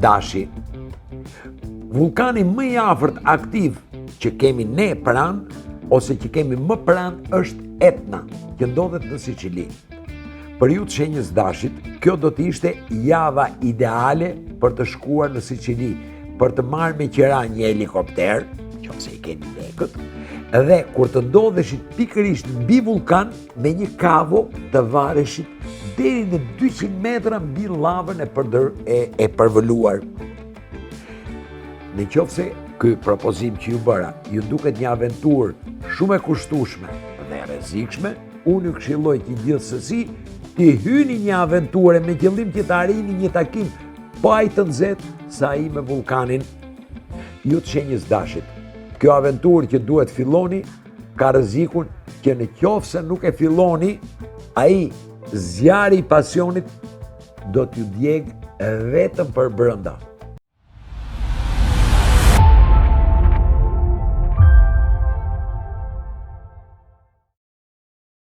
Dashi, vulkani më i afërt aktiv që kemi ne pranë, ose që kemi më pranë është Etna, që ndodhet në Siçili. Për ju të shenjës Dashit, kjo do të ishte java ideale për të shkuar në Siçili, për të marrë me qira një helikopter, nëse i keni lekët, dhe kur të ndodheshit pikërisht mbi vulkan, me një kavo të vareshit deri në 200 metra mbi lavën e përvëluar. Në qoftë se ky propozim që ju bëra, ju duket një aventurë shumë e kushtueshme dhe e rrezikshme, unë ju këshilloj që gjithsesi të hyni një aventurë me qëllim që të arrini një takim pa aq të nxehtë sa ai me vulkanin. Ju të shenjës Dashit, kjo aventurë që duhet filloni ka rrezikun që në qoftë se nuk e filloni, ai zjarri i pasionit do t'ju djeg vetëm për brenda.